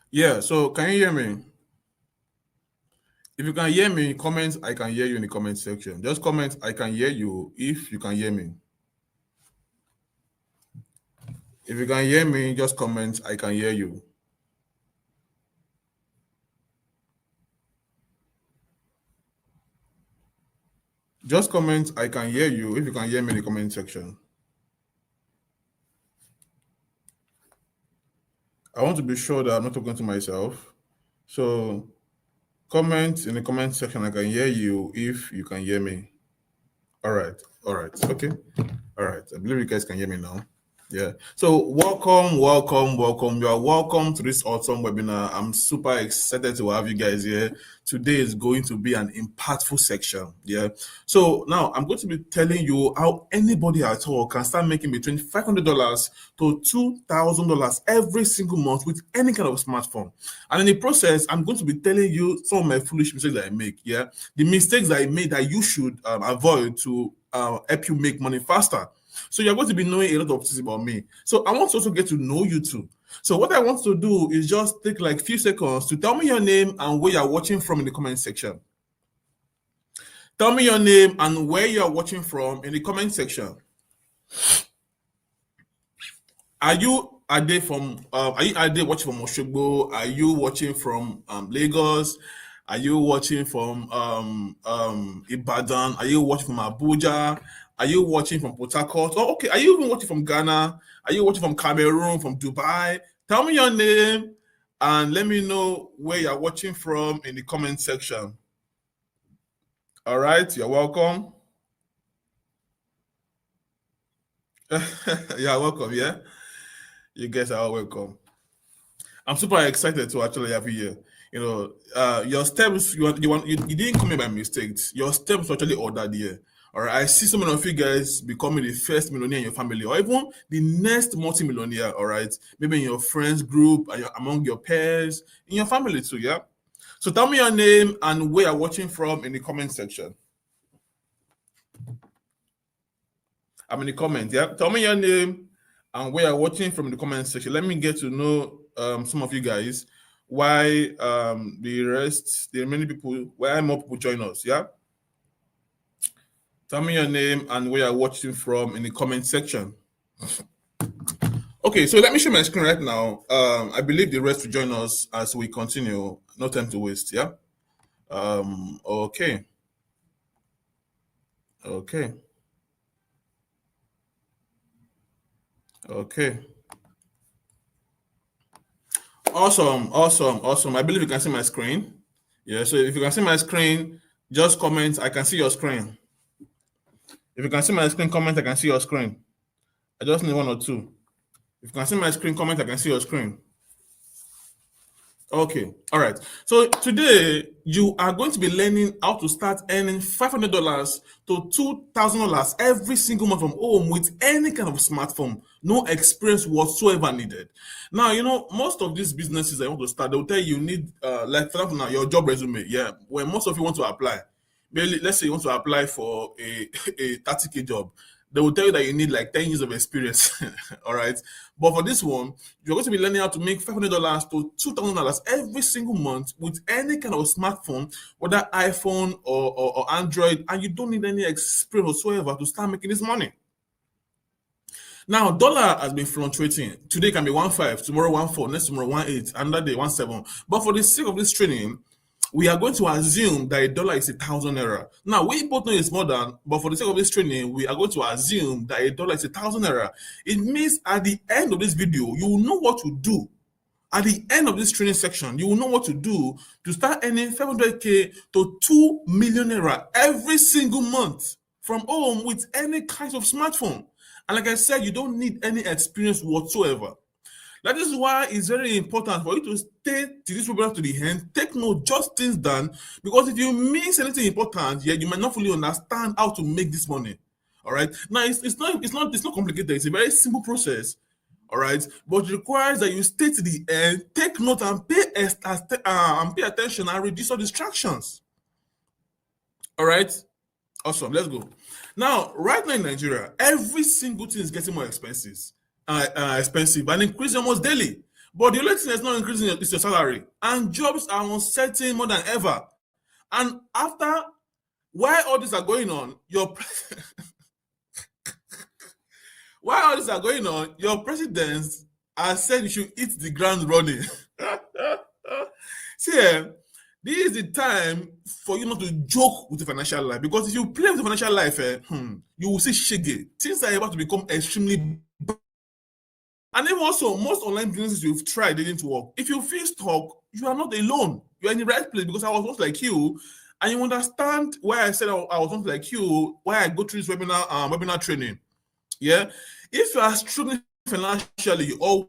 Yeah, so can you hear me? If you can hear me, comment I can hear you in the comment section. Just comment I can hear you if you can hear me. If you can hear me, just comment I can hear you. Just comment I can hear you if you can hear me in the comment section. I want to be sure that I'm not talking to myself. So comment in the comment section I can hear you if you can hear me. All right. All right. Okay. All right. I believe you guys can hear me now. Yeah. So welcome. You are welcome to this awesome webinar. I'm super excited to have you guys here. Today is going to be an impactful section. Yeah. So now I'm going to be telling you how anybody at all can start making between $500 to $2,000 every single month with any kind of smartphone. And in the process, I'm going to be telling you some of my foolish mistakes that I make. Yeah. The mistakes that I made that you should avoid to help you make money faster. So you're going to be knowing a lot of things about me. So I want to also get to know you too. So what I want to do is just take like a few seconds to tell me your name and where you're watching from in the comment section. Tell me your name and where you're watching from in the comment section. Are they from are they watching from Oshogbo? Are you watching from Lagos? Are you watching from Ibadan? Are you watching from Abuja? Are you watching from Port Harcourt? Oh, okay. Are you even watching from Ghana? Are you watching from Cameroon, from Dubai? Tell me your name and let me know where you're watching from in the comment section. All right, you're welcome. You're welcome, yeah? You guys are all welcome. I'm super excited to actually have you here. You know, your steps you didn't come here by mistakes. Your steps were actually ordered here. All right, I see some of you guys becoming the first millionaire in your family, or even the next multi-millionaire. All right, maybe in your friends group, among your peers, in your family too. Yeah. So tell me your name and where you're watching from in the comment section. I'm in the comment. Yeah. Tell me your name and where you're watching from in the comment section. Let me get to know some of you guys. Why the many people, why more people join us. Yeah. Tell me your name and where you're watching from in the comment section. Okay, so let me share my screen right now. I believe the rest will join us as we continue. No time to waste. Yeah. Okay. Okay. Okay. Awesome. I believe you can see my screen. Yeah, so if you can see my screen, just comment, I can see your screen. If you can see my screen, comment, I can see your screen. I just need one or two. If you can see my screen, comment, I can see your screen. Okay, all right. So today you are going to be learning how to start earning $500 to $2,000 every single month from home with any kind of smartphone, no experience whatsoever needed. Now, you know, most of these businesses I want to start, they'll tell you need, like for example, now your job resume. Yeah, when most of you want to apply, maybe let's say you want to apply for a 30K job, they will tell you that you need like 10 years of experience. All right. But for this one, you're going to be learning how to make $500 to $2,000 every single month with any kind of smartphone, whether iPhone or Android, and you don't need any experience whatsoever to start making this money. Now, dollar has been fluctuating. Today can be 1.5, tomorrow 1.4, next tomorrow 1.8, another day 1.7. But for the sake of this training, we are going to assume that a dollar is 1,000 naira. Now, we both know it's more than, but for the sake of this training, we are going to assume that a dollar is 1,000 naira. It means at the end of this video, you will know what to do. At the end of this training section, you will know what to do to start earning 500K to 2 million naira every single month from home with any kind of smartphone. And like I said, you don't need any experience whatsoever. That is why it's very important for you to stay to this program to the end. Take note, just things done, because if you miss anything important, yeah, you might not fully understand how to make this money. All right. Now it's not complicated. It's a very simple process. All right, but it requires that you stay to the end, take note, and pay attention and reduce all distractions. All right. Awesome. Let's go. Now, right now in Nigeria, every single thing is getting more expensive and increasing almost daily. But the only thing that's not increasing is your salary. And jobs are uncertain more than ever. And after, while all these are going on, while all these are going on, your president has said you should hit the ground running. See, this is the time for you not to joke with the financial life, because if you play with the financial life, you will see shege. Things are about to become extremely bad. And even also, most online businesses you've tried didn't work. If you feel stuck, you are not alone. You're in the right place, because I was once like you, and you understand why I said I was once like you, why I go through this webinar training. Yeah, if you are struggling financially or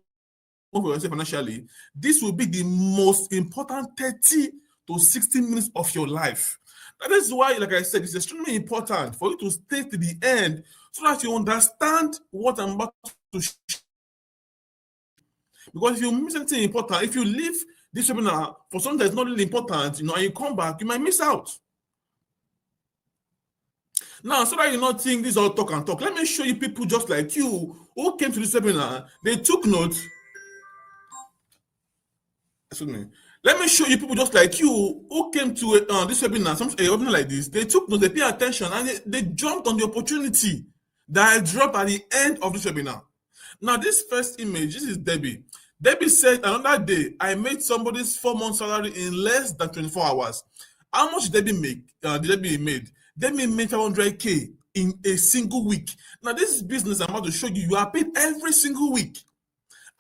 for yourself financially, this will be the most important 30 to 60 minutes of your life. That is why, like I said, it's extremely important for you to stay to the end so that you understand what I'm about to share. Because if you miss anything important, if you leave this webinar for something that's not really important, and you come back, you might miss out. Now, so that you not think this is all talk and talk, let me show you people just like you who came to this webinar. They took notes. Excuse me. Let me show you people just like you who came to this webinar, a webinar like this. They took notes, they pay attention, and they jumped on the opportunity that I dropped at the end of this webinar. Now, this first image, this is Debbie. Debbie said, another day, I made somebody's 4-month salary in less than 24 hours. How much did Debbie make? Debbie made 500K in a single week. Now, this business I'm about to show you, you are paid every single week.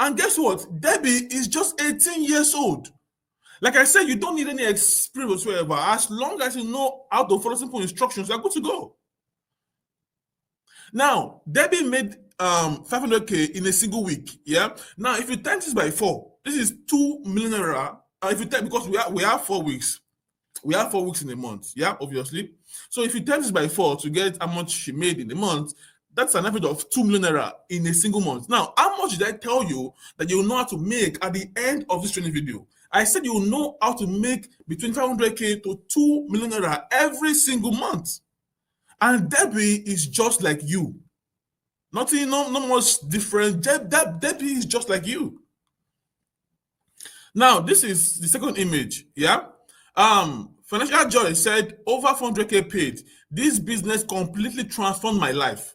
And guess what? Debbie is just 18 years old. Like I said, you don't need any experience whatsoever. As long as you know how to follow simple instructions, you're good to go. Now, Debbie made 500K in a single week. Yeah. Now, if you times this by 4, this is 2 million naira. If you time, because we have 4 weeks. We have 4 weeks in a month. Yeah, obviously. So if you times this by 4 to get how much she made in a month, that's an average of 2 million naira in a single month. Now, how much did I tell you that you will know how to make at the end of this training video? I said you will know how to make between 500K to 2 million naira every single month. And Debbie is just like you. Nothing, no much different. Debbie is just like you. Now, this is the second image. Yeah. Financial Joy said over 400K paid. This business completely transformed my life.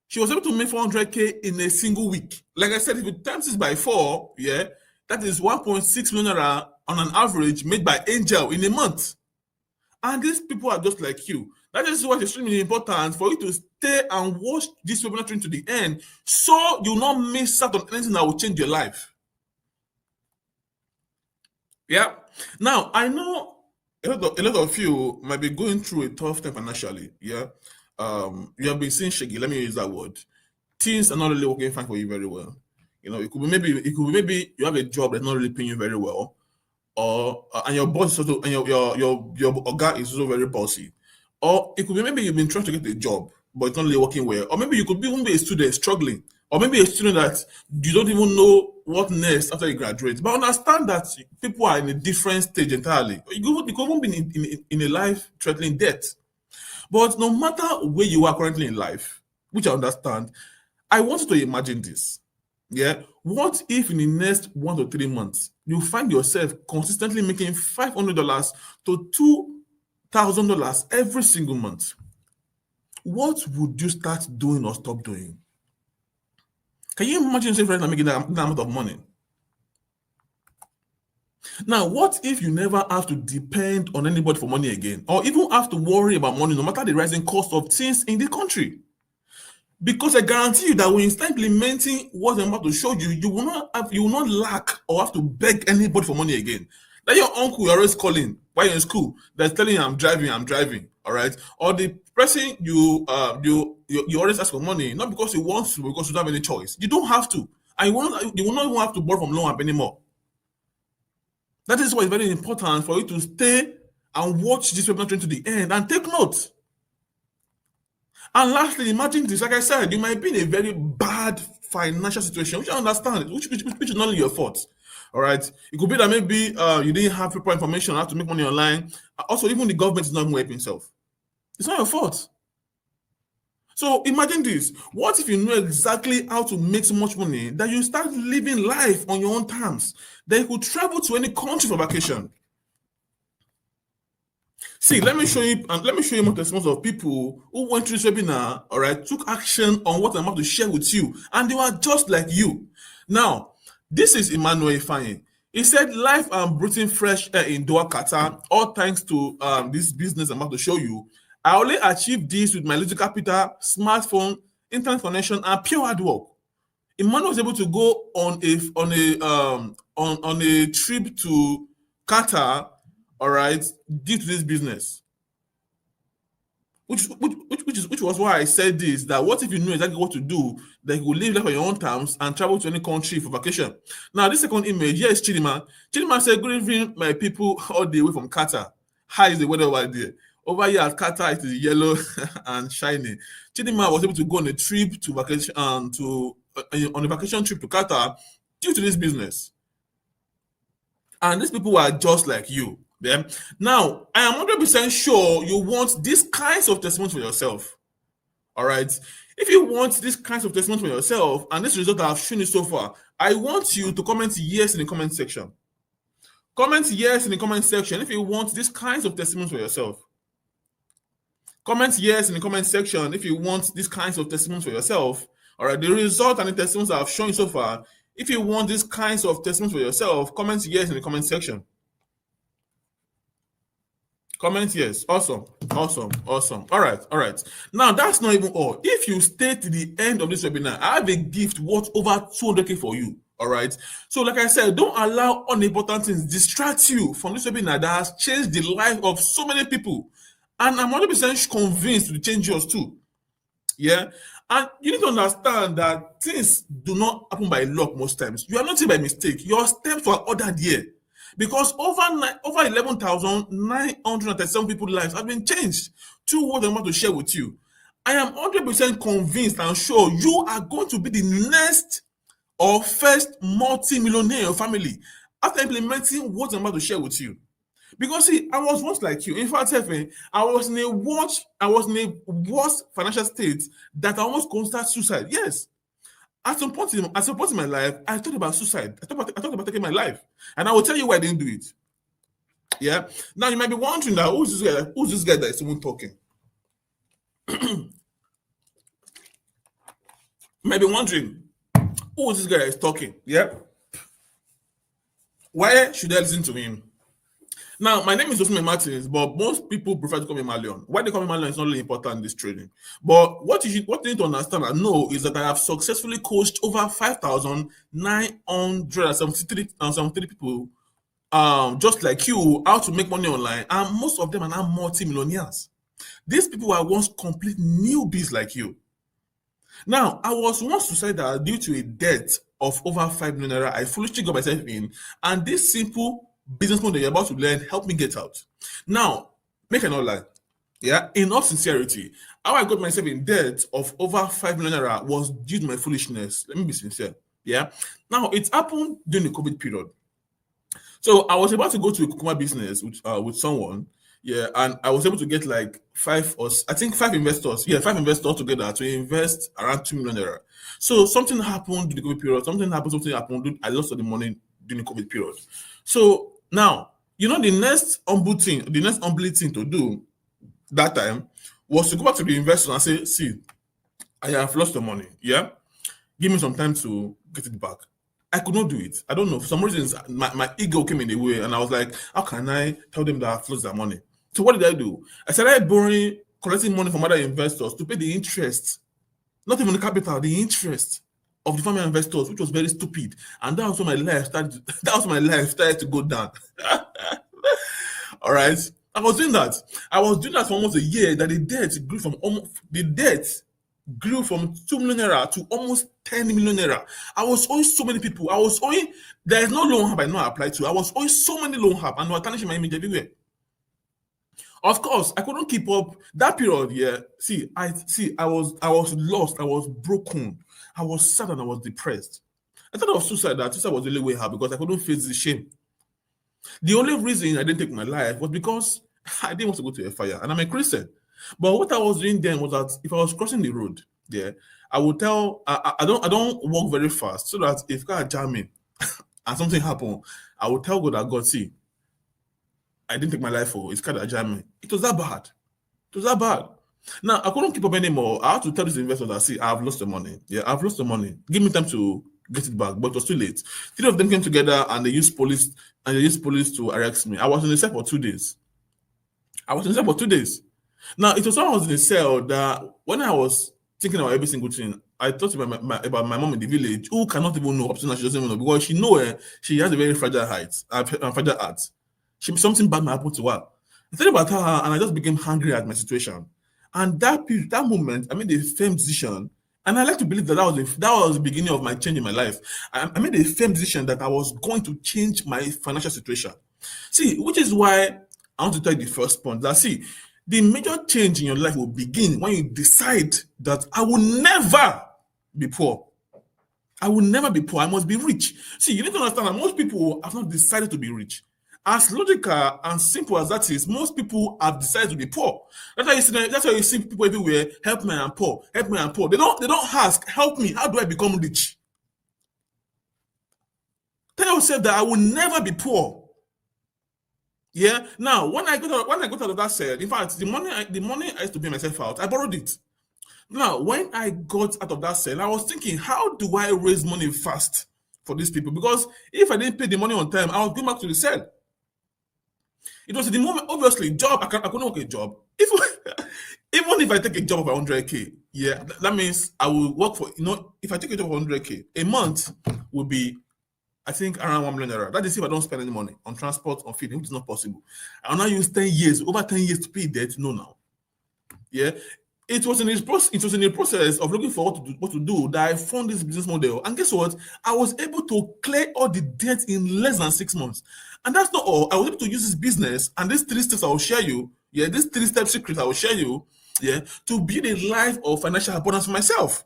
She was able to make 400K in a single week. Like I said, if you times this by 4, yeah, that is 1.6 million naira on an average made by Angel in a month. And these people are just like you. That is why it's extremely important for you to stay and watch this webinar training to the end, so you will not miss out on anything that will change your life. Yeah. Now, I know a lot of you might be going through a tough time financially. Yeah. You have been seeing shaky. Let me use that word. Things are not really working fine for you very well. It could be maybe you have a job that's not really paying you very well, or and your boss is also, and your guy is also very bossy, or it could be maybe you've been trying to get a job but it's not really working well, or maybe you could be even be a student struggling, or maybe a student that you don't even know what next after you graduate. But understand that people are in a different stage entirely. You could even be in a life-threatening debt. But no matter where you are currently in life, which I understand, I want you to imagine this. Yeah. What if in the next 1 to 3 months, you find yourself consistently making $500 to $2,000 every single month? What would you start doing or stop doing? Can you imagine yourself right now making that amount of money? Now, what if you never have to depend on anybody for money again, or even have to worry about money, no matter the rising cost of things in the country? Because I guarantee you that when you start implementing what I'm about to show you, you will not lack or have to beg anybody for money again. That your uncle you're always calling while you're in school, that's telling you I'm driving, all right? Or the person you always ask for money, not because you want to, because you don't have any choice. You don't have to. And you will not even have to borrow from loan app anymore. That is why it's very important for you to stay and watch this webinar training to the end and take notes. And lastly, imagine this. Like I said, you might be in a very bad financial situation, which I understand, which is not your fault. All right. It could be that maybe you didn't have proper information on how to make money online. Also, even the government is not even helping itself. It's not your fault. So imagine this. What if you know exactly how to make so much money that you start living life on your own terms? Then you could travel to any country for vacation. See, let me show you, and let me show you more testimonies of people who went through this webinar, all right, took action on what I'm about to share with you, and they were just like you. Now, this is Emmanuel Ifeanyi. He said, "Life and breathing fresh air in Doha, Qatar, all thanks to this business I'm about to show you. I only achieved this with my little capital, smartphone, internet connection, and pure hard work." Emmanuel was able to go on a trip to Qatar, all right, due to this business. Which was why I said this, that what if you know exactly what to do, that you will live life on your own terms and travel to any country for vacation. Now, this second image, here is Chidima. Chidima said, "Good evening, my people, all the way from Qatar. How is the weather over there? Over here at Qatar, it is yellow and shiny." Chidima was able to go on a trip to vacation, on a vacation trip to Qatar due to this business. And these people are just like you. Yeah? Now, I am 100% sure you want these kinds of testimonies for yourself. All right. If you want these kinds of testimonies for yourself, and this result I've shown you so far, I want you to comment yes in the comment section. Comment yes in the comment section if you want these kinds of testimonies for yourself. Comment yes in the comment section if you want these kinds of testimonies for yourself. All right. The result and the testimonies I've shown you so far, if you want these kinds of testimonies for yourself, comment yes in the comment section. Comment yes. Awesome. All right. Now, that's not even all. If you stay to the end of this webinar, I have a gift worth over 200K for you. All right. So, like I said, don't allow unimportant things distract you from this webinar that has changed the life of so many people. And I'm 100% convinced to change yours too. Yeah. And you need to understand that things do not happen by luck most times. You are not here by mistake. Your steps were ordered here. Because over 11,937 people's lives have been changed through what I'm about to share with you. I am 100% convinced and sure you are going to be the next or first multi-millionaire in your family after implementing what I'm about to share with you. Because see, I was once like you. In fact, I was in a worse financial state that I almost considered suicide. Yes. At some point in my life, I thought about suicide. I thought about taking my life. And I will tell you why I didn't do it. Yeah. Now you might be wondering that who's this guy that is someone talking? You might be wondering, who is this guy that is talking? Yeah. Why should I listen to him? Now, my name is Osimen Martins, but most people prefer to call me Mallion. Why they call me Mallion is not really important in this trading. But what you need to understand and know is that I have successfully coached over 5,973 people, just like you, how to make money online, and most of them are now multi-millionaires. These people are once complete newbies like you. Now, I was once suicidal due to a debt of over 5 million naira I foolishly got myself in, and this simple business model you're about to learn helped me get out. Now, make I not lie. Yeah, in all sincerity, how I got myself in debt of over 5 million naira was due to my foolishness. Let me be sincere. Yeah. Now, it happened during the COVID period. So I was about to go to a cucumber business with someone. Yeah, and I was able to get like five investors. Yeah, 5 investors together to invest around 2 million naira. So something happened during the COVID period. Something happened. I lost all the money during the COVID period. So now, the next humble thing to do that time was to go back to the investors and say, "See, I have lost the money. Yeah, give me some time to get it back." I could not do it. I don't know. For some reasons, my ego came in the way, and I was like, "How can I tell them that I've lost their money?" So what did I do? I started collecting money from other investors to pay the interest, not even the capital, the interest of the family investors, which was very stupid. And that was when my life started. That was when my life started to go down. All right, I was doing that. For almost a year. That the debt grew from 2 million naira to almost 10 million naira. I was owing so many people. There is no loan app I know I applied to. I was owing so many loan app and they were tarnishing my image everywhere. Of course, I couldn't keep up that period. Yeah, I was lost. I was broken. I was sad and I was depressed. I thought of suicide. That suicide was the only way out because I couldn't face the shame. The only reason I didn't take my life was because I didn't want to go to a fire, and I'm a Christian. But what I was doing then was that if I was crossing the road, yeah, I would tell I don't walk very fast so that if car jam me and something happen, I would tell God that God see, I didn't take my life for it's car that jam me. It was that bad. It was that bad. Now I couldn't keep up anymore. I had to tell this investor that see, I've lost the money. Yeah, I've lost the money. Give me time to get it back. But it was too late. Three of them came together and they used police to arrest me. I was in the cell for 2 days. I was in the cell for 2 days. Now it was when I was in the cell that when I was thinking about every single thing, I thought about my mom in the village who cannot even know up to now she doesn't even know because she know she has a very fragile fragile heart. Something bad might happen to her. I thought about her and I just became angry at my situation. And that moment, I made a firm decision, and I like to believe that that was the beginning of my change in my life. I made a firm decision that I was going to change my financial situation. See, which is why I want to tell you the first point that see, the major change in your life will begin when you decide that I will never be poor. I will never be poor. I must be rich. See, you need to understand that most people have not decided to be rich. As logical and simple as that is, most people have decided to be poor. That's why you see people everywhere, help me, I'm poor, help me, I'm poor. They don't ask, help me, how do I become rich? Tell yourself that I will never be poor. Yeah. Now, when I got out of that cell, in fact, the money I used to pay myself out, I borrowed it. Now, when I got out of that cell, I was thinking, how do I raise money fast for these people? Because if I didn't pay the money on time, I was going back to the cell. It was the moment, obviously, job, I couldn't work a job. Even if I take a job of 100K, yeah, that means I will work for, if I take a job of 100K, a month will be, I think, around 1 million naira. That is if I don't spend any money on transport, on feeding, which is not possible. I'll now use 10 years, over 10 years to pay debt. No, now. Yeah. It was in the process of looking for what to do that I found this business model. And guess what? I was able to clear all the debt in less than 6 months. And that's not all. I was able to use this business and these three steps I will share you. Yeah, these three-step secrets I will share you. Yeah, to build a life of financial abundance for myself.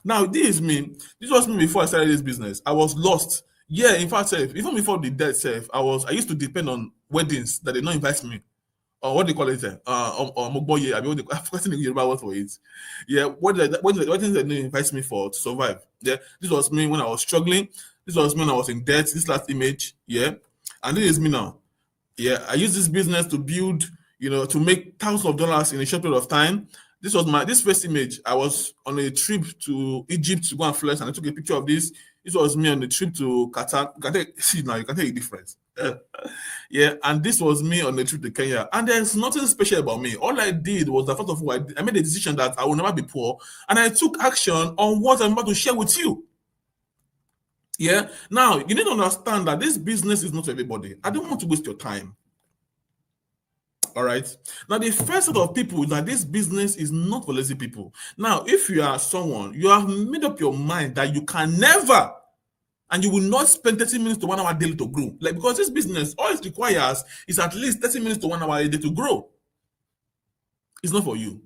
Now, this is me. This was me before I started this business. I was lost. Yeah, in fact, even before the debt I used to depend on weddings that did not invite me, or what do you call it? Mogboye. I mean, I've forgotten the Yoruba word for it. Yeah, what things that they invite me for to survive. Yeah, this was me when I was struggling. This was me when I was in debt. This last image. Yeah, and this is me now. Yeah, I use this business to build, to make thousands of dollars in a short period of time. This first image. I was on a trip to Egypt to go and flex, and I took a picture of this. This was me on a trip to Qatar. See now, you can tell the difference. Yeah, and this was me on a trip to Kenya. And there's nothing special about me. All I did was, the first of all, I made a decision that I will never be poor, and I took action on what I'm about to share with you. Yeah. Now, you need to understand that this business is not for everybody. I don't want to waste your time. All right. Now, the first set of people is that this business is not for lazy people. Now, if you are someone, you have made up your mind that you can never and you will not spend 30 minutes to 1 hour daily to grow. Like, because this business, all it requires is at least 30 minutes to 1 hour a day to grow. It's not for you.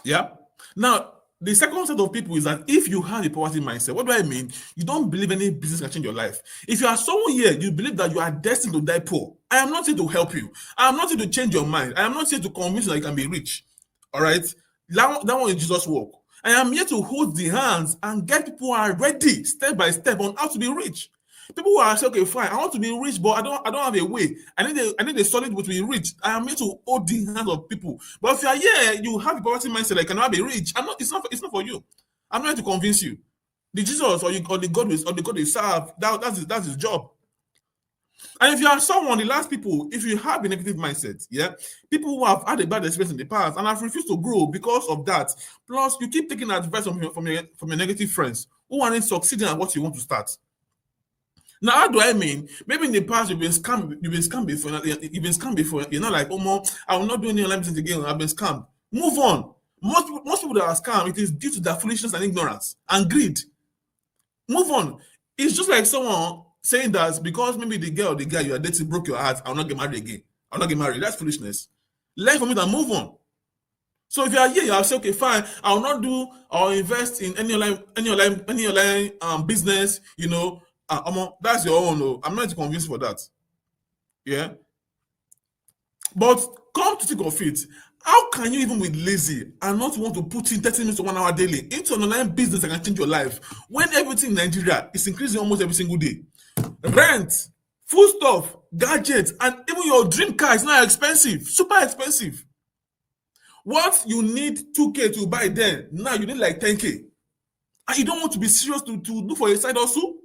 Yeah. Now, the second set of people is that if you have a poverty mindset, what do I mean? You don't believe any business can change your life. If you are someone here, you believe that you are destined to die poor. I am not here to help you. I am not here to change your mind. I am not here to convince you that you can be rich. All right? That one is Jesus' work. I am here to hold the hands and get people who are ready step by step on how to be rich. People who are saying, okay, fine, I want to be rich, but I don't have a way. I need a solid way to be rich. I am here to hold the hands of people. But if you are here, you have a poverty mindset, like, cannot be rich. It's not for you. I'm not here to convince you. The Jesus or the God you serve, that's his job. And if you are someone, the last people, if you have a negative mindset, yeah, people who have had a bad experience in the past and have refused to grow because of that, plus you keep taking advice from your negative friends who aren't succeeding at what you want to start. Now, how do I mean? Maybe in the past you've been scammed before. You're not like, oh, mom, I will not do any online business again. I've been scammed. Move on. Most people that are scammed, it is due to their foolishness and ignorance and greed. Move on. It's just like someone saying that because maybe the girl or the guy you are dating broke your heart, I'll not get married again. I'll not get married. That's foolishness. Learn from it and move on. So if you are here, you have say, okay, fine, I'll not do or invest in any online business, that's your own. No. I'm not convinced for that. Yeah. But come to think of it, How can you even be lazy and not want to put in 30 minutes to 1 hour daily into an online business that can change your life when everything in Nigeria is increasing almost every single day? Rent, food stuff, gadgets, and even your dream car is now expensive, super expensive. What you need 2K to buy then, now you need like 10K. And you don't want to be serious to do for a side hustle?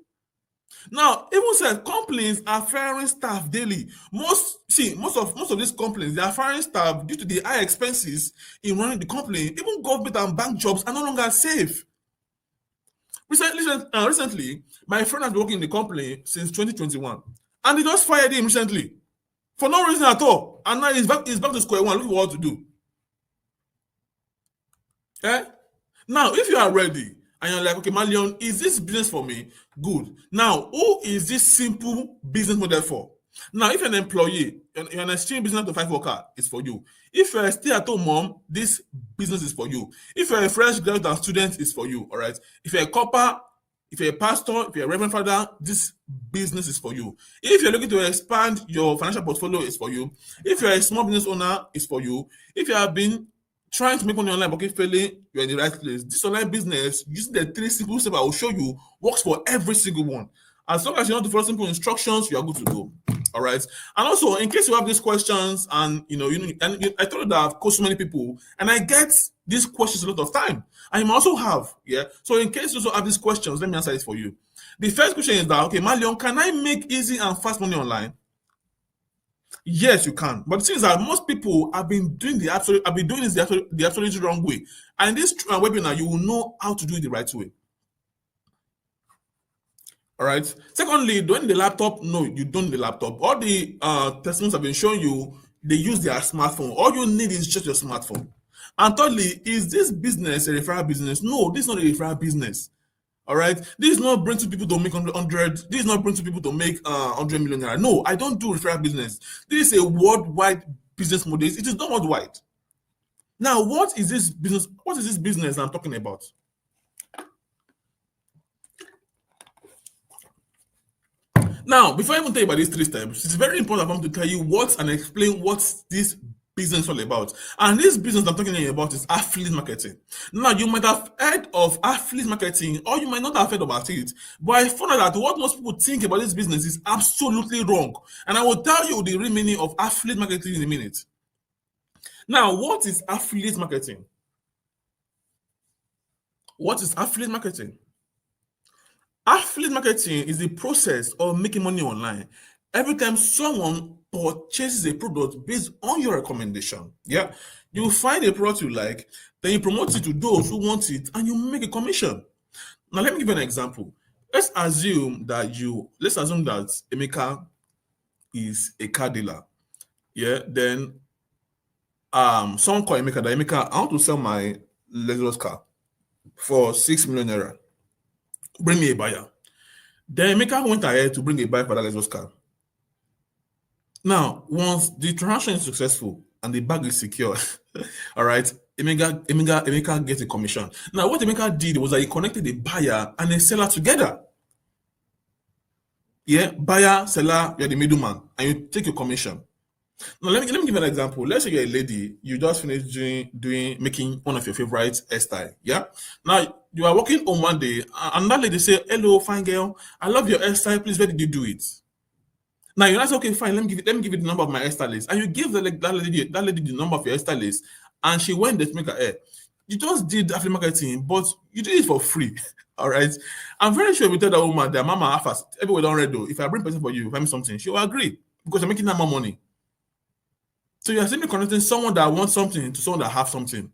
Now, even said companies are firing staff daily. Most of these companies they are firing staff due to the high expenses in running the company. Even government and bank jobs are no longer safe. Recently, my friend has been working in the company since 2021, and they just fired him recently for no reason at all. And now he's back to square one, looking for what to do. Eh? Now, if you are ready and you're like, okay, Mallion, is this business for me? Good. Now, who is this simple business model for? Now, if you're an employee, you're an exchange business to 5 worker, it's for you. If you're a stay-at-home mom, this business is for you. If you're a fresh graduate and student, it's for you. All right. If you're a copper, if you're a pastor, if you're a reverend father, this business is for you. If you're looking to expand your financial portfolio, it's for you. If you're a small business owner, it's for you. If you have been trying to make money online but keep failing, you're in the right place. This online business, using the 3 simple steps I will show you, works for every single one. As long as you know to follow simple instructions, you are good to go. All right. And also, in case you have these questions, and I told you that I've coached so many people, and I get these questions a lot of time. And you might also have, yeah. So in case you also have these questions, let me answer it for you. The first question is that, okay, Mallion, can I make easy and fast money online? Yes, you can. But the thing is that most people have been doing this the absolutely wrong way. And in this webinar, you will know how to do it the right way. All right. Secondly, do you need the laptop? No, you don't need the laptop. All the testimonies have been showing you, they use their smartphone. All you need is just your smartphone. And thirdly, is this business a referral business? No, this is not a referral business. All right. This is not bring to people to make 100. This is not bring to people to make 100 million naira. No, I don't do referral business. This is a worldwide business model. It is not worldwide. Now, what is this business? What is this business I'm talking about? Now, before I even tell you about these 3 steps, it's very important for me to tell you what and explain what this business is all about. And this business I'm talking about is affiliate marketing. Now, you might have heard of affiliate marketing, or you might not have heard about it, but I found out that what most people think about this business is absolutely wrong. And I will tell you the real meaning of affiliate marketing in a minute. Now, what is affiliate marketing? What is affiliate marketing? Affiliate marketing is the process of making money online. Every time someone purchases a product based on your recommendation, yeah, you find a product you like, then you promote it to those who want it, and you make a commission. Now, let me give you an example. Let's assume that Emeka is a car dealer. Yeah, then someone called Emeka that Emeka, I want to sell my Lexus car for 6 million naira. Bring me a buyer. Then Emeka went ahead to bring a buyer for that Lexus car. Now, once the transaction is successful and the bag is secure, all right, Emeka gets a commission. Now, what Emeka did was that he connected a buyer and a seller together. Yeah, buyer, seller, you're the middleman, and you take your commission. Now, let me give you an example. Let's say you're a lady, you just finished making one of your favorite hairstyle. Yeah. Now you are walking home one day, and that lady say, "Hello, fine girl, I love your hairstyle. Please, where did you do it?" Now you're like, "Okay, fine. Let me give you the number of my hairstylist," and you give that lady the number of your hairstylist, and she went there to make her hair. You just did affiliate marketing, but you did it for free. All right. I'm very sure if you tell that woman that Mama offers everywhere don't read though. If I bring person for you, if I make something, she will agree because you're making that more money. So you're simply connecting someone that wants something to someone that have something.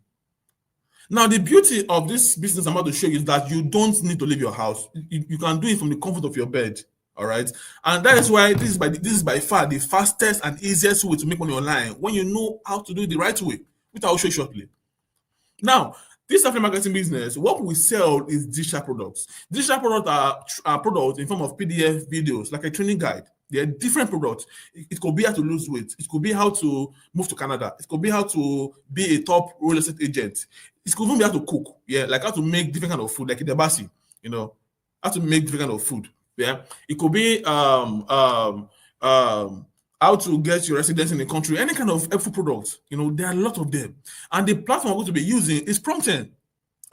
Now, the beauty of this business I'm about to show you is that you don't need to leave your house. You can do it from the comfort of your bed. All right. And that is why this is by far the fastest and easiest way to make money online when you know how to do it the right way, which I will show you shortly. Now, this affiliate marketing business, what we sell is digital products. Digital products are products in form of PDF videos, like a training guide. They're different products. It could be how to lose weight. It could be how to move to Canada. It could be how to be a top real estate agent. It could even be how to cook. Yeah, like how to make different kind of food, like in the basi, how to make different kind of food. Yeah, it could be how to get your residence in the country, any kind of helpful product, there are a lot of them. And the platform we're going to be using is Prompt10.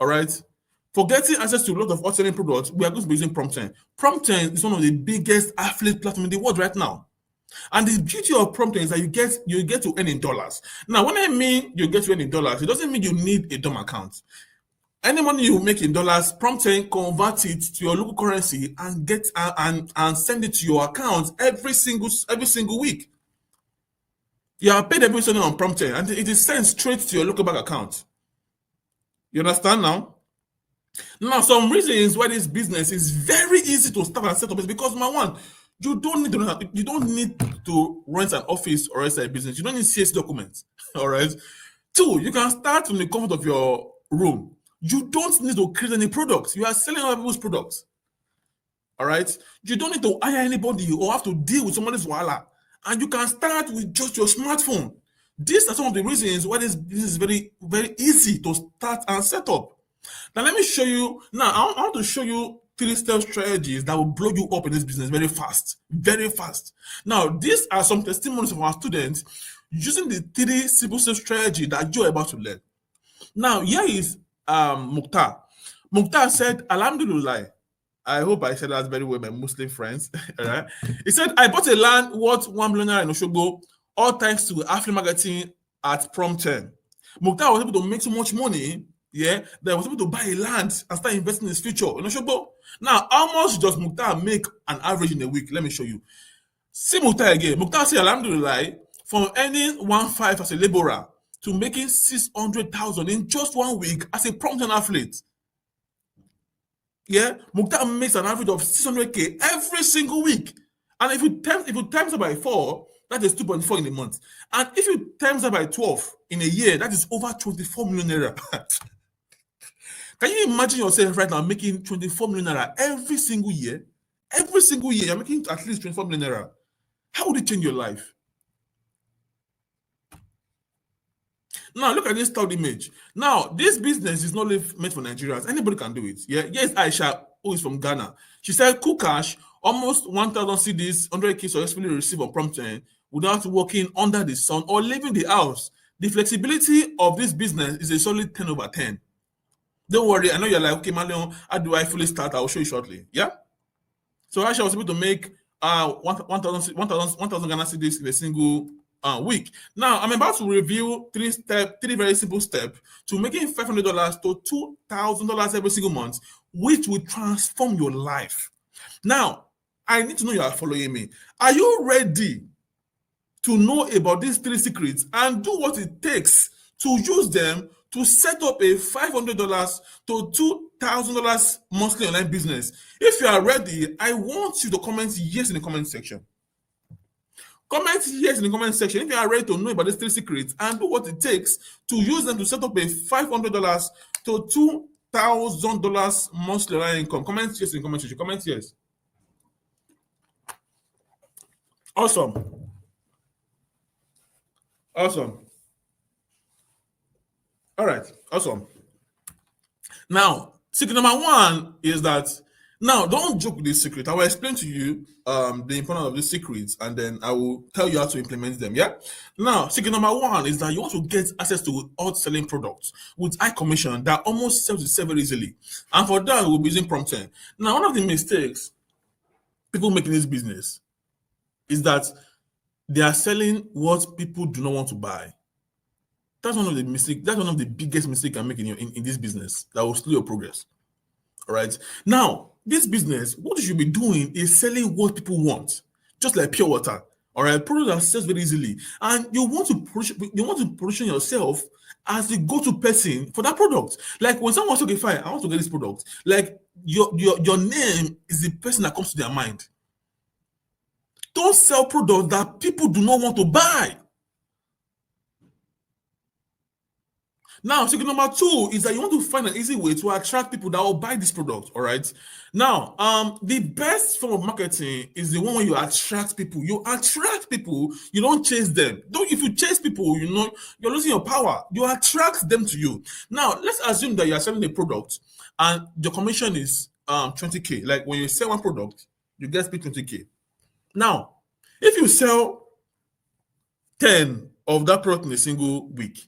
All right. For getting access to a lot of hot-selling products, we are going to be using Prompt10. Prompt10 is one of the biggest affiliate platforms in the world right now. And the beauty of Prompt10 is that you get to earn in dollars. Now, when I mean you get to earn in dollars, it doesn't mean you need a DOM account. Any money you make in dollars, Prompt10 convert it to your local currency and get and send it to your account every single week. You are paid every Sunday on Prompt10, and it is sent straight to your local bank account. You understand now? Now, some reasons why this business is very easy to start and set up is because, number one, you don't need to rent an office or else a business. You don't need CS documents. All right. Two, you can start from the comfort of your room. You don't need to create any products. You are selling other people's products. All right. You don't need to hire anybody or have to deal with somebody's wallet. And you can start with just your smartphone. These are some of the reasons why this business is very, very easy to start and set up. Now, let me show you. Now, I want to show you 3-step strategies that will blow you up in this business very fast. Very fast. Now, these are some testimonies of our students using the 3 simple step strategy that you're about to learn. Now, here is Mukhtar. Mukhtar said, Alhamdulillah. I hope I said that very well, my Muslim friends. All right. He said, I bought a land worth $1 million in Oshogo, all thanks to affiliate marketing at Prompt10. Mukhtar was able to make so much money, that he was able to buy a land and start investing in his future in Oshogo. Now, how much does Mukhtar make an average in a week? Let me show you. See Mukhtar again. Mukhtar said, Alhamdulillah, from earning 1.5 as a laborer to making 600,000 in just 1 week as a Prompt10 affiliate. Yeah, Mukhtar makes an average of 600K every single week. And if you times it by 4, that is 2.4 in a month. And if you times that by 12 in a year, that is over 24 million naira. Can you imagine yourself right now making 24 million naira every single year? Every single year, you're making at least 24 million naira. How would it change your life? Now, look at this third image. Now, this business is not meant for Nigerians. Anybody can do it. Yeah. Yes, Aisha, who is from Ghana. She said, cool cash, almost 1,000 CDs, 100K successfully received on Prompt10 without working under the sun or leaving the house. The flexibility of this business is a solid 10 over 10. Don't worry. I know you're like, okay, Mallion, how do I fully start? I'll show you shortly. Yeah. So Aisha was able to make 1,000 Ghana CDs in a single week. Now, I'm about to review 3 very simple steps to making $500 to $2,000 every single month, which will transform your life. Now, I need to know you are following me. Are you ready to know about these 3 secrets and do what it takes to use them to set up a $500 to $2,000 monthly online business? If you are ready, I want you to comment yes in the comment section. Comment yes in the comment section if you are ready to know about these 3 secrets and do what it takes to use them to set up a $500 to $2,000 monthly online income. Comment yes in the comment section. Comment yes. Awesome. Awesome. All right. Awesome. Now, secret number 1 is that now don't joke with this secret. I will explain to you the importance of these secrets and then I will tell you how to implement them. Yeah. Now, secret number 1 is that you want to get access to hot selling products with high commission that almost sells itself very easily. And for that, we'll be using Prompt10. Now, one of the mistakes people make in this business is that they are selling what people do not want to buy. That's one of the mistakes. That's one of the biggest mistakes you can make in this business that will slow your progress. All right. Now, this business, what you should be doing is selling what people want, just like pure water. All right, product that sells very easily, and you want to position yourself as the go-to person for that product. Like when someone says, "Okay, fine, I want to get this product," like your name is the person that comes to their mind. Don't sell products that people do not want to buy. Now, secret number 2 is that you want to find an easy way to attract people that will buy this product. All right. Now, the best form of marketing is the one where you attract people. You attract people. You don't chase them. If you chase people, you're losing your power. You attract them to you. Now, let's assume that you are selling a product and the commission is 20K. Like when you sell one product, you get paid 20K. Now, if you sell 10 of that product in a single week.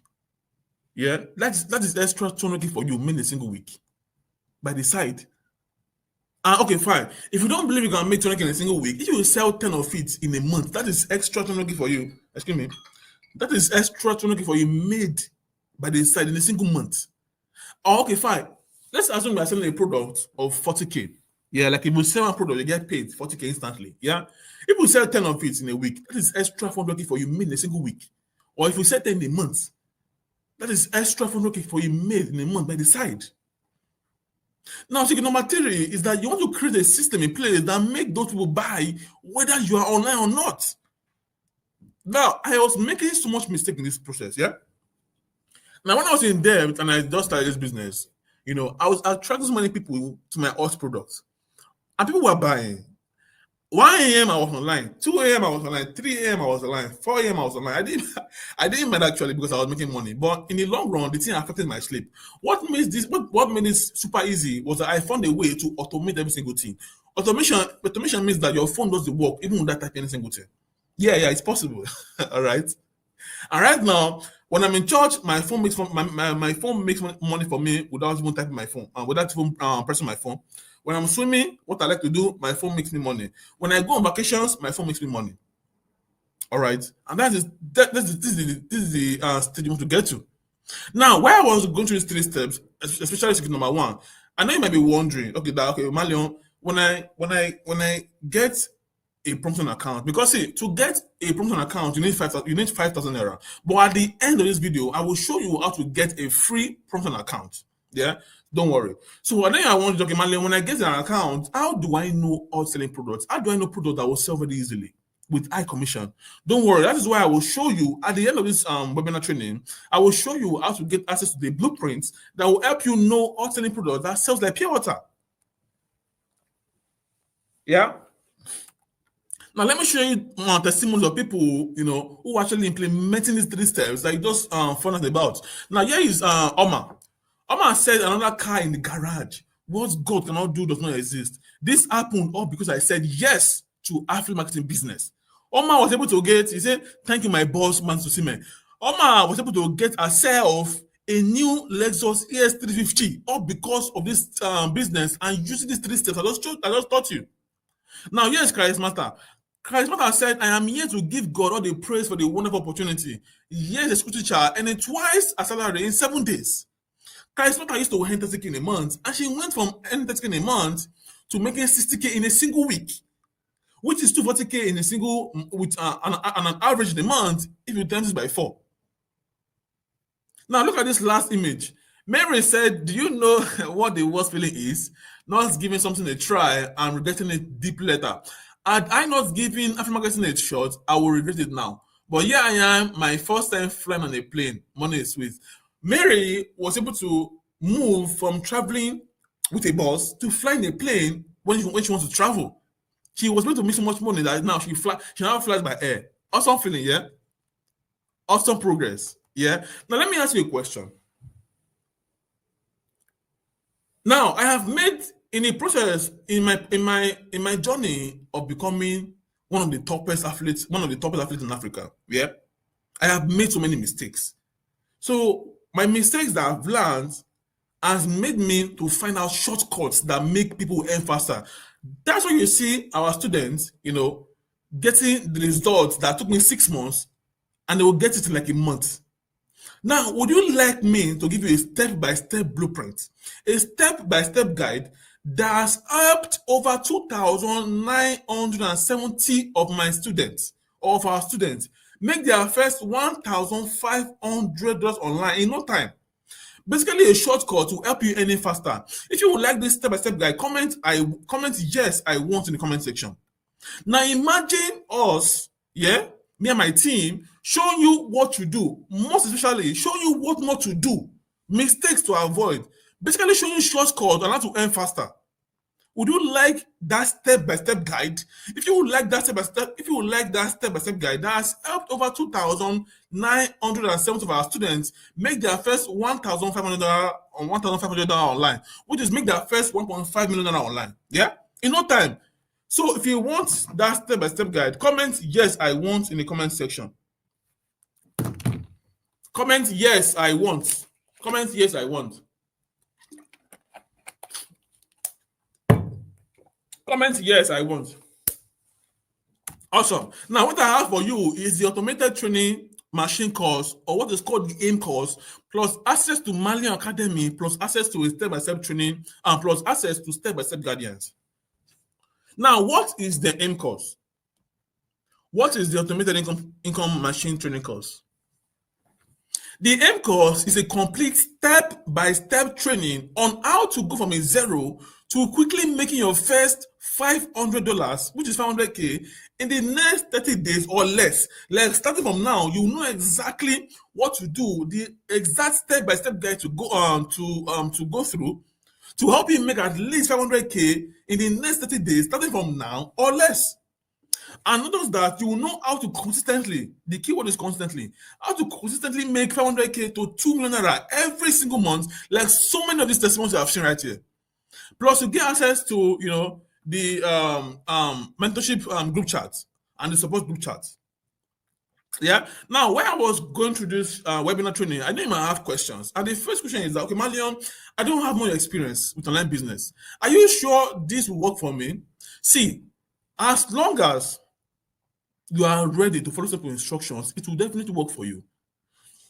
Yeah, that is extra 200 for you in a single week by the side. Okay, fine. If you don't believe you can make 200 in a single week, if you sell 10 of it in a month, that is extra 200 for you. Excuse me. That is extra 200 for you made by the side in a single month. Oh, okay, fine. Let's assume you are selling a product of 40K. Yeah, like if you sell one product, you get paid 40K instantly. Yeah. If you sell 10 of it in a week, that is extra 400K for you made in a single week. Or if you sell 10 in a month, that is extra 400K for you made in a month by the side. Now, so number three is that you want to create a system in place that make those people buy whether you are online or not. Now, I was making so much mistake in this process, yeah? Now, when I was in debt and I just started this business, I was attracting so many people to my horse products. And people were buying. 1 a.m. I was online, 2 a.m. I was online, 3 a.m. I was online, 4 a.m. I was online. I didn't mind actually because I was making money. But in the long run, the thing affected my sleep. What made this super easy was that I found a way to automate every single thing. Automation means that your phone does the work even without typing any single thing. Yeah, it's possible. All right. And right now, when I'm in church, my phone makes my phone makes money for me without even typing my phone, without even pressing my phone. When I'm swimming, what I like to do, my phone makes me money. When I go on vacations, my phone makes me money. All right, and this is the stage you want to get to. Now, why I was going through these three steps, especially secret number one, I know you might be wondering, okay, Mallion, when I get a promotion account, because see, to get a promotion account, you need 5,000 naira. But at the end of this video, I will show you how to get a free promotion account. Yeah, don't worry. So then I want to talk, Mallion, when I get an account, how do I know all selling products? How do I know products that will sell very easily with high commission? Don't worry. That is why I will show you at the end of this webinar training. I will show you how to get access to the blueprints that will help you know all selling products that sells like pure water. Yeah. Now, let me show you testimonies of people, who actually implementing these three steps that you just found out about. Now, here is Omar. Omar said another car in the garage. What God cannot do does not exist. This happened all because I said yes to affiliate marketing business. Omar was able to he said, thank you, my boss, man, Osimen. Omar was able to get herself a new Lexus ES350 all because of this business and using these three steps I just taught you. Now, here's Charismata. Charismata said, I am here to give God all the praise for the wonderful opportunity. Here's a school teacher earning twice a salary in 7 days. Charismata used to earn 30K in a month, and she went from earning 30K in a month to making 60K in a single week, which is 240K in a single, with an average in a month if you times it by 4. Now, look at this last image. Mary said, do you know what the worst feeling is? Not giving something a try and regretting it deep later. Had I not given affiliate marketing a shot, I will regret it now. But here I am, my first time flying on a plane. Money is sweet. Mary was able to move from traveling with a bus to flying a plane when she wants to travel. She was able to make so much money that now she now flies by air. Awesome feeling, yeah? Awesome progress. Yeah. Now let me ask you a question. Now I have made in a process in my journey of becoming one of the toughest athletes in Africa. Yeah, I have made so many mistakes. So my mistakes that I've learned has made me to find out shortcuts that make people earn faster. That's why you see our students, getting the results that took me 6 months, and they will get it in like a month. Now, would you like me to give you a step-by-step blueprint, a step-by-step guide that has helped over 2,970 of my students, or of our students, make their first $1,500 online in no time? Basically, a shortcut to help you earn faster. If you would like this step-by-step guide, comment yes, I want in the comment section. Now imagine us, me and my team, showing you what to do, most especially showing you what not to do, mistakes to avoid, basically showing you shortcuts on how to earn faster. Would you like that step-by-step guide? If you would like that step-by-step guide that has helped over 2,970 of our students make their first $1,500 online, which is make their first $1.5 million online, in no time. So if you want that step-by-step guide, comment yes, I want in the comment section. Comment yes, I want. Comment yes, I want. Comment yes, I want. Awesome. Now, what I have for you is the automated training machine course, or what is called the AIM course, plus access to Mallion Academy, plus access to a step-by-step training, and plus access to step-by-step guidance. Now, what is the AIM course? What is the automated income machine training course? The AIM course is a complete step-by-step training on how to go from a zero to quickly making your first $500, which is 500K, in the next 30 days or less. Like starting from now, you know exactly what to do, the exact step-by-step guide to go through to help you make at least 500K in the next 30 days, starting from now or less. And notice that you will know how to consistently, the keyword is consistently, how to consistently make 500K to 2 million naira every single month, like so many of these testimonies I've seen right here. Plus, you get access to, the mentorship group chat and the support group chat. Yeah. Now, when I was going through this webinar training, I knew you might have questions. And the first question is that, okay, Mallion, I don't have much experience with online business. Are you sure this will work for me? See, as long as you are ready to follow simple instructions, it will definitely work for you.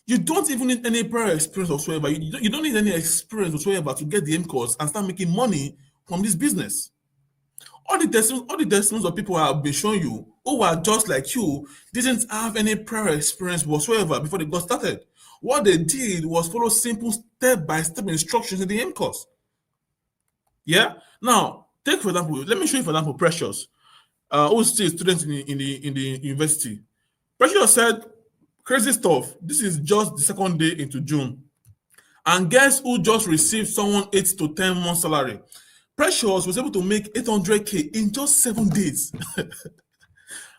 You don't even need any prior experience whatsoever. You don't need any experience whatsoever to get the AIM course and start making money from this business. All the testimonies of people I have been showing you who are just like you didn't have any prior experience whatsoever before they got started. What they did was follow simple step-by-step instructions in the AIM course. Yeah. Now, take for example, let me show you for example, Precious, who's still a student in the university. Precious said, crazy stuff. This is just the second day into June. And guess who just received someone 8 to 10 months salary? Precious was able to make 800K in just 7 days.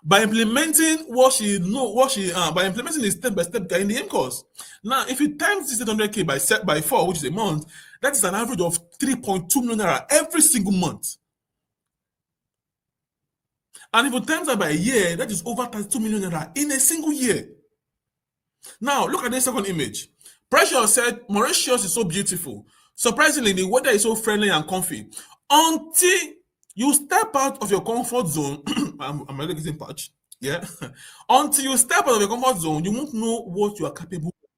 By implementing by implementing the step-by-step guide in the AIM course. Now, if you times this 800K by 4, which is a month, that is an average of 3.2 million naira every single month. And if you times that by a year, that is over 32 million naira in a single year. Now, look at this second image. Precious said, Mauritius is so beautiful. Surprisingly, the weather is so friendly and comfy. Until you step out of your comfort zone, I'm really getting patch. Yeah. Until you step out of your comfort zone, you won't know what you are capable of.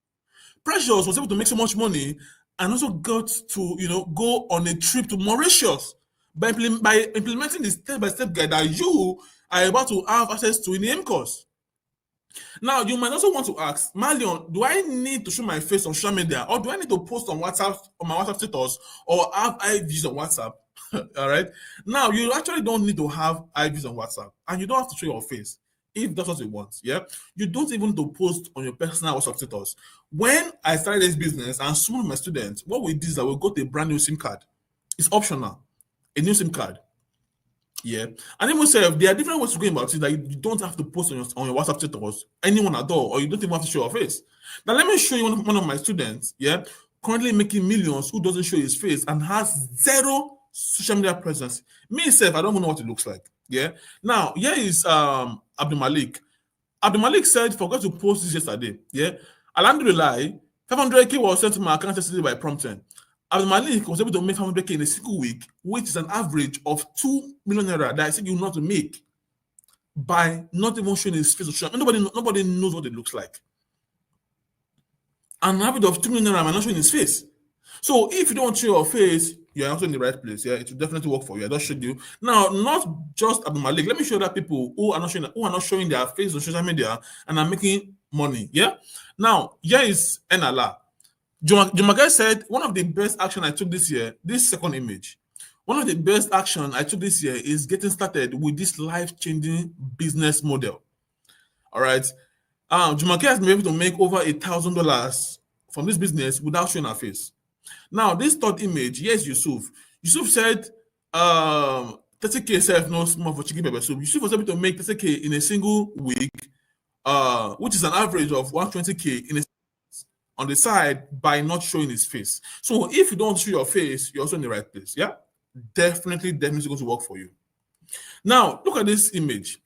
Precious was able to make so much money and also got to, go on a trip to Mauritius by implementing the step-by-step guide that you are about to have access to in the AIM course. Now, you might also want to ask, Mallion, do I need to show my face on social media, or do I need to post on WhatsApp, on my WhatsApp status, or have IVs on WhatsApp? All right. Now, you actually don't need to have IVs on WhatsApp, and you don't have to show your face if that's what you want. Yeah. You don't even need to post on your personal WhatsApp status. When I started this business and some of my students, what we did is that we got a brand new SIM card. It's optional, a new SIM card. Yeah. And even say there are different ways to go about it that you don't have to post on your WhatsApp status, anyone at all, or you don't even have to show your face. Now, let me show you one of my students, yeah, currently making millions, who doesn't show his face and has zero social media presence. Me myself, I don't even know what it looks like. Yeah. Now, here is Abdul Malik. Abdul Malik said, forgot to post this yesterday. Yeah. Alhamdulillah, 500K was sent to my account yesterday by prompting. Abdul Malik was able to make 500K in a single week, which is an average of 2 million naira that I said you not to make by not even showing his face. Nobody knows what it looks like. An average of 2 million naira by not showing his face. So if you don't show your face, you're also in the right place. Yeah, it will definitely work for you. I just showed you. Now, not just Abdul Malik. Let me show that people who are not showing their face on social media and are making money. Yeah. Now, here is Enala. Jumagai said, one of the best action I took this year, this second image, one of the best action I took this year is getting started with this life-changing business model. All right. Jumagai has been able to make over $1,000 from this business without showing her face. Now, this third image, yes, Yusuf. Yusuf said, 30K self no small for chicken pepper soup. Yusuf was able to make 30K in a single week, which is an average of 120K in a on the side by not showing his face. So if you don't show your face, you're also in the right place. Yeah, definitely going to work for you. Now, look at this image.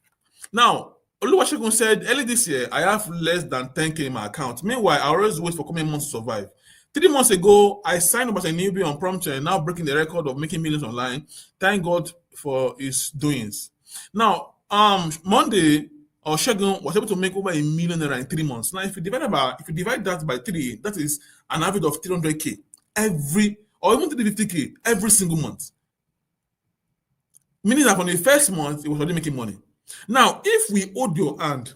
Now, Oluwasegun said, early this year, I have less than 10K in my account. Meanwhile, I always wait for coming months to survive. 3 months ago, I signed up as a newbie on Prompter and now breaking the record of making millions online. Thank God for his doings. Now, Monday, Shegun was able to make over a million in 3 months. Now, if you divide that by three, that is an average of 300K every, or even 350K every single month. Meaning that from the first month, it was already making money. Now, if we hold your hand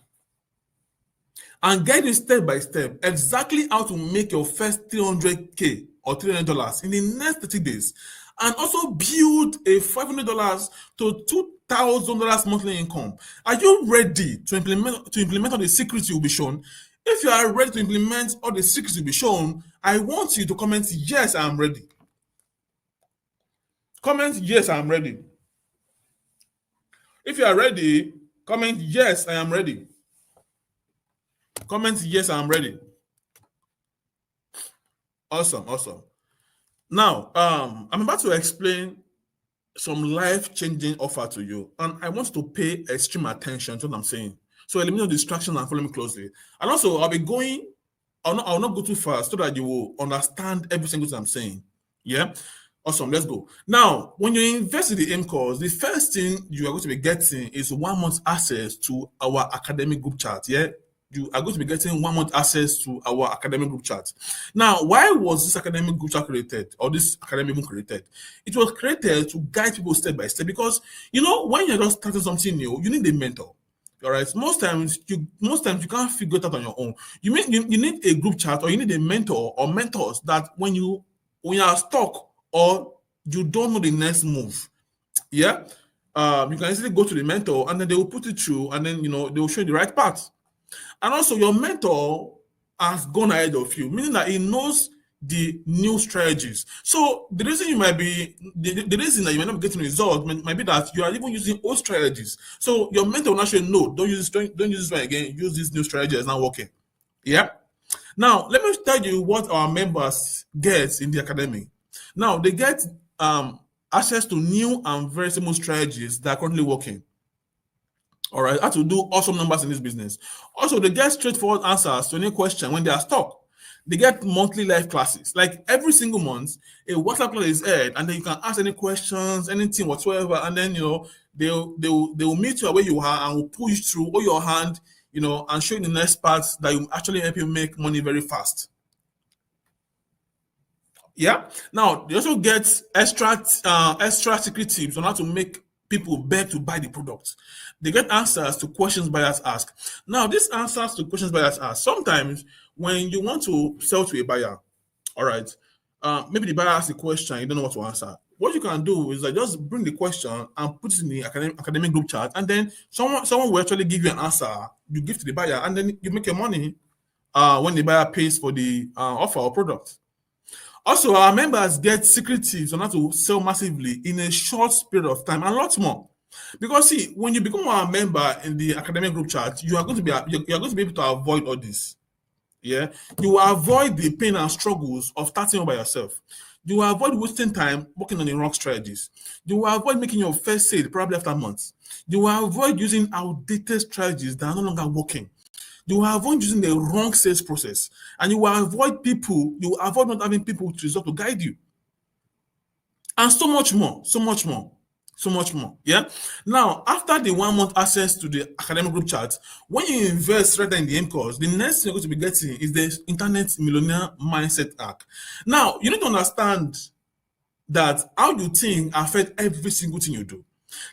and guide you step by step exactly how to make your first 300K or $300 in the next 30 days, and also build a $500 to $2,000 monthly income, are you ready to implement all the secrets you'll be shown? If you are ready to implement all the secrets you'll be shown, I want you to comment, yes, I'm ready. Comment, yes, I'm ready. If you are ready, comment, yes, I am ready. Comment, yes, I'm ready. Awesome, awesome. Now, I'm about to explain some life-changing offer to you, and I want you to pay extreme attention to what I'm saying. So eliminate distractions and follow me closely. And also, I'll not go too fast so that you will understand every single thing I'm saying. Yeah? Awesome, let's go. Now, when you invest in the AIM course, the first thing you are going to be getting is 1 month access to our academic group chat. Yeah? You are going to be getting 1 month access to our academic group chat. Now, why was this academic group chat created, or this academic book created? It was created to guide people step by step, because when you're just starting something new, you need a mentor. All right. Most times you can't figure it out on your own. You need a group chat, or you need a mentor or mentors that when you are stuck or you don't know the next move, yeah, you can easily go to the mentor and then they will put it through, and then they will show you the right path. And also, your mentor has gone ahead of you, meaning that he knows the new strategies. So the reason you might be the reason that you might not be getting results might be that you are even using old strategies. So your mentor will actually know, don't use this one again. Use this new strategy that's not working. Yeah. Now let me tell you what our members get in the academy. Now they get access to new and very simple strategies that are currently working. All right, how to do awesome numbers in this business. Also, they get straightforward answers to any question when they are stuck. They get monthly live classes. Like every single month, a WhatsApp class is aired, and then you can ask any questions, anything whatsoever, and then they will meet you where you are and will pull you through, hold your hand, and show you the next parts that will actually help you make money very fast. Yeah. Now they also get extra secret tips on how to make people beg to buy the product. They get answers to questions buyers ask. Now, these answers to questions buyers ask, sometimes when you want to sell to a buyer, all right, maybe the buyer asks a question, you don't know what to answer. What you can do is like just bring the question and put it in the academic group chat, and then someone will actually give you an answer. You give to the buyer, and then you make your money when the buyer pays for the offer or product. Also, our members get secret tips on how to sell massively in a short period of time, and lots more. Because see, when you become a member in the academic group chat, you are going to be able to avoid all this. Yeah, you will avoid the pain and struggles of starting all by yourself. You will avoid wasting time working on the wrong strategies. You will avoid making your first sale probably after months. You will avoid using outdated strategies that are no longer working. You will avoid using the wrong sales process, and you will avoid not having people with results to guide you, and so much more, so much more, so much more. Yeah. Now, after the 1 month access to the academic group chat, when you invest right in the AIM course, the next thing you're going to be getting is the internet millionaire mindset hack. Now, you need to understand that how you think affects every single thing you do.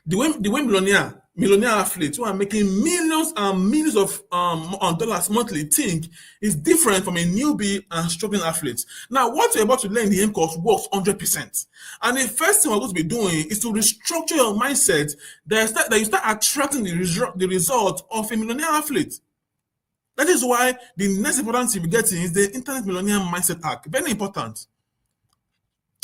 The way millionaire athletes who are making millions and millions of dollars monthly think is different from a newbie and struggling athlete. Now, what you're about to learn in the AIM course works 100%. And the first thing we're going to be doing is to restructure your mindset that you start attracting the result of a millionaire athlete. That is why the next important thing you'll be getting is the internet millionaire mindset hack. Very important.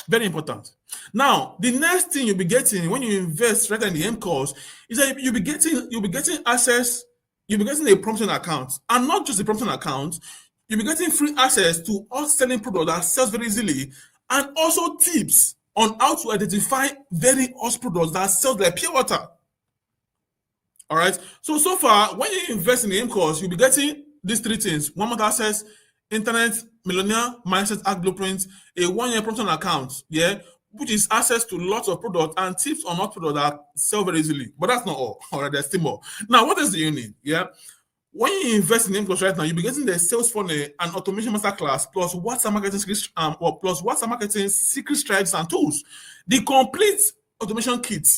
Very important. Now, the next thing you'll be getting when you invest right in the AIM course is that you'll be getting access, you'll be getting a prompting account, and not just a prompting account, you'll be getting free access to us selling product that sells very easily, and also tips on how to identify very us products that sells like pure water. All right. So far, when you invest in the AIM course, you'll be getting these three things: 1 month access, internet, millionaire mindset act blueprint, a 1 year promotion account, yeah, which is access to lots of products and tips on what products that sell very easily. But that's not all. All right, there's still more. Now, what else do you need? Yeah. When you invest in AIM course right now, you'll be getting the sales funnel and automation masterclass plus WhatsApp marketing secret strategies and tools. The complete automation kit,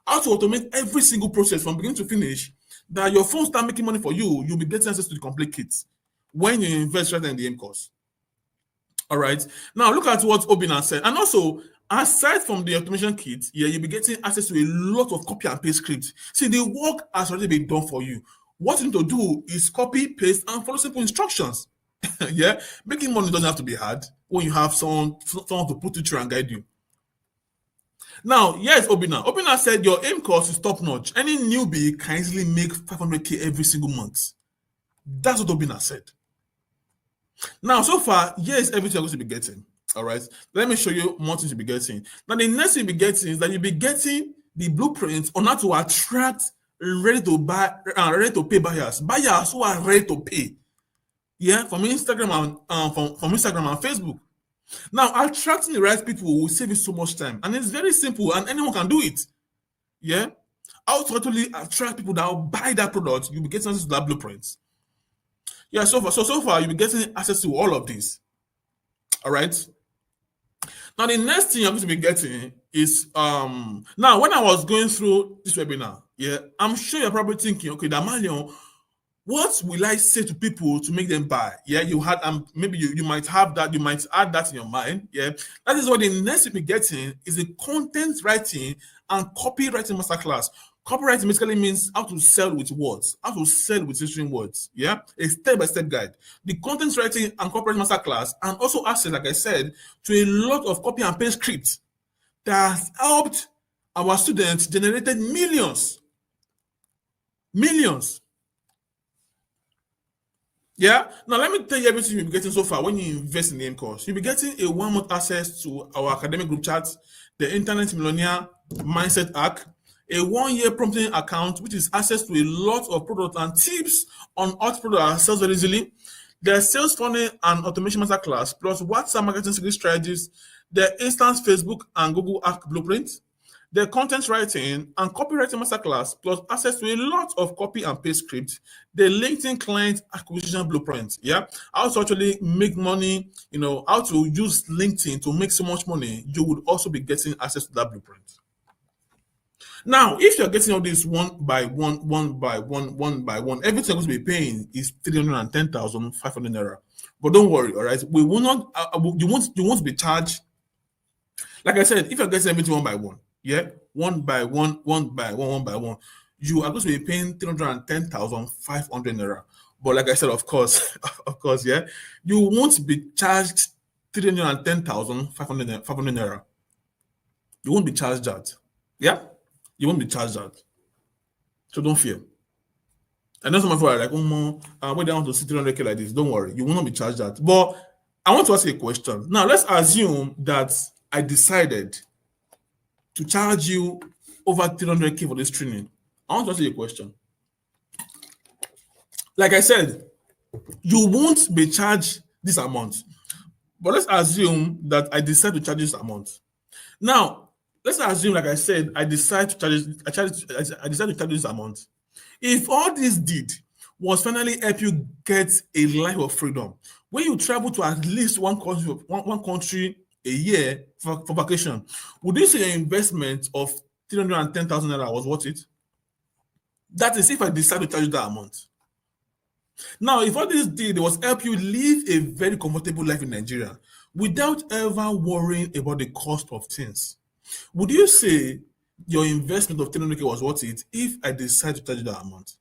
how to automate every single process from beginning to finish, that your phone start making money for you, you'll be getting access to the complete kit when you invest right in the AIM course. All right. Now look at what Obina said. And also, aside from the automation kit, yeah, you'll be getting access to a lot of copy and paste scripts. See, the work has already been done for you. What you need to do is copy, paste, and follow simple instructions. Yeah, making money doesn't have to be hard when you have someone to put you through and guide you. Now, yes, Obina. Obina said your AIM course is top notch. Any newbie can easily make 500K every single month. That's what Obina said. Now, so far, here's everything you're going to be getting. All right. Let me show you more things you'll be getting. Now, the next thing you'll be getting is that you'll be getting the blueprint on how to attract ready to buy, ready to pay buyers who are ready to pay. Yeah, from Instagram and from Instagram and Facebook. Now, attracting the right people will save you so much time, and it's very simple, and anyone can do it. Yeah, how to totally attract people that will buy that product. You'll be getting access to that blueprint. Yeah, so far you'll be getting access to all of these. All right. Now, the next thing you're going to be getting is now when I was going through this webinar, yeah, I'm sure you're probably thinking, okay, Mallion, what will I say to people to make them buy? Yeah, you had maybe you might have that, you might add that in your mind. Yeah, that is what the next you'll be getting is a content writing and copywriting masterclass. Copywriting basically means how to sell with words, how to sell with interesting words. Yeah, a step-by-step guide. The content writing and copywriting masterclass, and also access, like I said, to a lot of copy and paste scripts that has helped our students generated millions. Millions. Yeah. Now let me tell you everything you'll be getting so far when you invest in the AIM course. You'll be getting a 1 month access to our academic group chat, the Internet Millionaire Mindset Hack, a 1 year prompting account, which is access to a lot of products and tips on how to product sales very easily, the sales funnel and automation masterclass, plus WhatsApp marketing secret strategies, the instant Facebook and Google App blueprint, the content writing and copywriting masterclass, plus access to a lot of copy and paste scripts, the LinkedIn client acquisition blueprint. Yeah, how to actually make money, how to use LinkedIn to make so much money. You would also be getting access to that blueprint. Now, if you're getting all this one by one, everything you're going to be paying is 310,500 naira. But don't worry, all right? We will not. You won't be charged. Like I said, if you're getting everything one by one, yeah, one by one, you are going to be paying 310,500 naira. But like I said, of course, yeah, you won't be charged 310,500 naira. You won't be charged that. Yeah. You won't be charged that. So don't fear. I know some of you are like, when they want to see 300K like this, don't worry. You will not be charged that. But I want to ask you a question. Now, let's assume that I decided to charge you over 300K for this training. I want to ask you a question. Like I said, you won't be charged this amount. But let's assume that I decide to charge this amount. Now, let's assume, like I said, I decide to charge this amount. If all this did was finally help you get a life of freedom, when you travel to at least one country a year for vacation, would you say your investment of 310,000 naira was worth it? That is if I decide to charge you that amount. Now, if all this did was help you live a very comfortable life in Nigeria without ever worrying about the cost of things, would you say your investment of 300K was worth it if I decide to charge you that amount?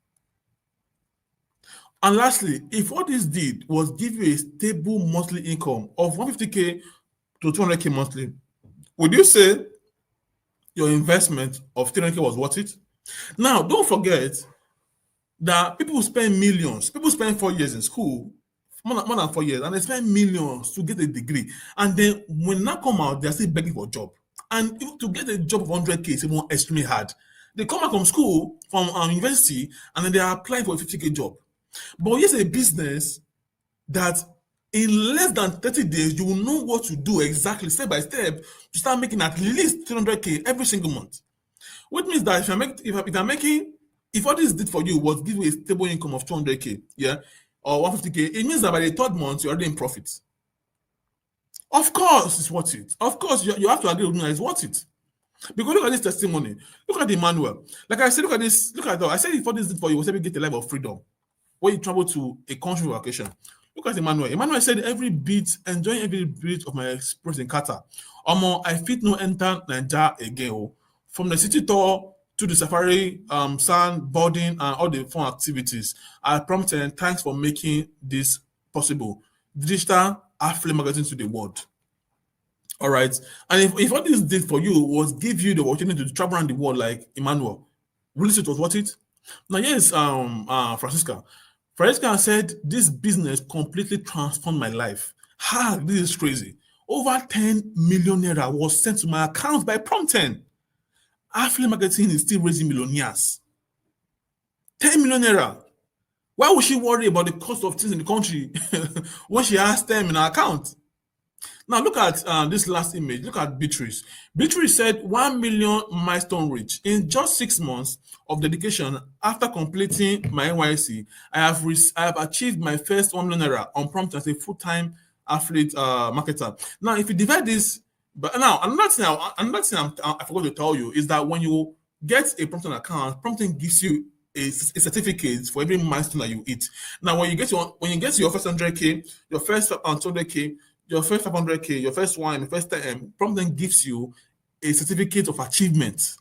And lastly, if what this did was give you a stable monthly income of 150K to 200K monthly, would you say your investment of 300K was worth it? Now, don't forget that people spend millions. People spend 4 years in school, more than 4 years, and they spend millions to get a degree. And then when that come out, they're still begging for a job. And to get a job of 100K is even extremely hard. They come back from school, from university, and then they are applying for a 50K job. But here's a business that in less than 30 days, you will know what to do exactly, step by step, to start making at least 300K every single month. Which means that if I'm making, if what this did for you was give you a stable income of 200K, yeah, or 150K, it means that by the third month, you're already in profit. Of course, it's worth it. Of course, you have to agree with me that it's worth it. Because look at this testimony. Look at the manual. Like I said, look at this. Look at that. I said if what this did for you was help you get a life of freedom. When you travel to a country vacation. Look at Emmanuel. Emmanuel said enjoying every bit of my experience in Qatar. Omo, I fit no enter Nigeria again. Oh. From the city tour to the safari, sand, boarding, and all the fun activities. I prompted thanks for making this possible. Digital affiliate marketing to the world. All right. And if what this did for you was give you the opportunity to travel around the world like Emmanuel, will it was worth it? Now, yes, Francisca. Francisca said, this business completely transformed my life. Ha, this is crazy. Over 10 million naira was sent to my account by Prompt10. Affiliate marketing is still raising millionaires. 10 million naira. Why would she worry about the cost of things in the country when she has them in her account? Now look at this last image. Look at Beatrice. Beatrice said 1 million milestone reach. In just 6 months of dedication after completing my NYC, I have achieved my first 1 million naira on Prompt as a full-time affiliate marketer. Now, if you divide this, but now another thing I forgot to tell you is that when you get a Prompt account, Prompt gives you a certificate for every milestone that you hit. Now, when you get to your first 100K, your first 200K, your first 500K, your first one, your first time, Prompt gives you a certificate of achievement.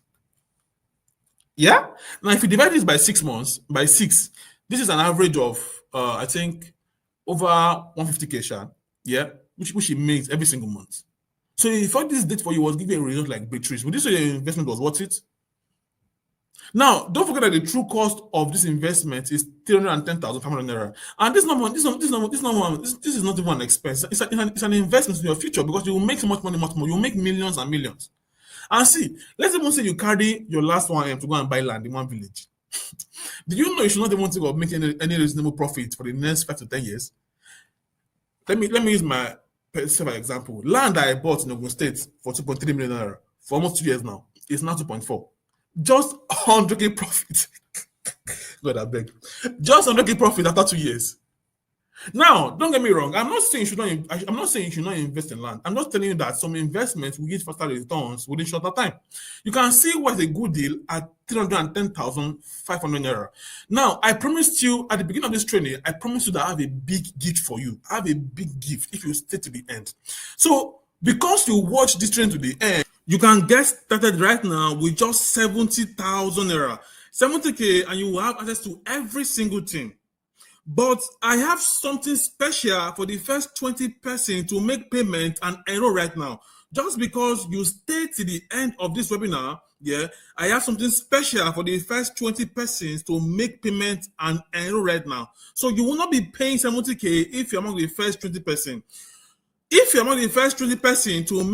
Yeah? Now, if you divide this by 6 months, by 6, this is an average of, I think, over 150K, Sha. Yeah? Which it makes every single month. So if all this date for you was giving a result like Beatrice, would you say your investment was worth it? Now, don't forget that the true cost of this investment is 310,500 naira. And this is not even an expense. It's an investment in your future because you will make so much money, much more. You will make millions and millions. And see, let's even say you carry your last 1M to go and buy land in one village. Do you know you should not even think of making any reasonable profit for the next 5 to 10 years? Let me use my personal example. Land I bought in Ogun State for 2.3 million naira for almost 2 years now is now 2.4. Just 100K profit. God, I beg. Just 100K profit after 2 years. Now, don't get me wrong. I'm not saying you should not invest in land. I'm just telling you that some investments will give faster returns within shorter time. You can see what's a good deal at 310,500 naira. Now, I promised you at the beginning of this training, I promised you that I have a big gift for you. I have a big gift if you stay to the end. So, because you watch this training to the end, you can get started right now with just 70,000 naira. 70K, and you will have access to every single thing. But I have something special for the first 20 persons to make payment and enroll right now. Just because you stay to the end of this webinar, yeah, I have something special for the first 20 persons to make payment and enroll right now. So you will not be paying 70K if you're among the first 20 persons. If you're among the first 20 persons to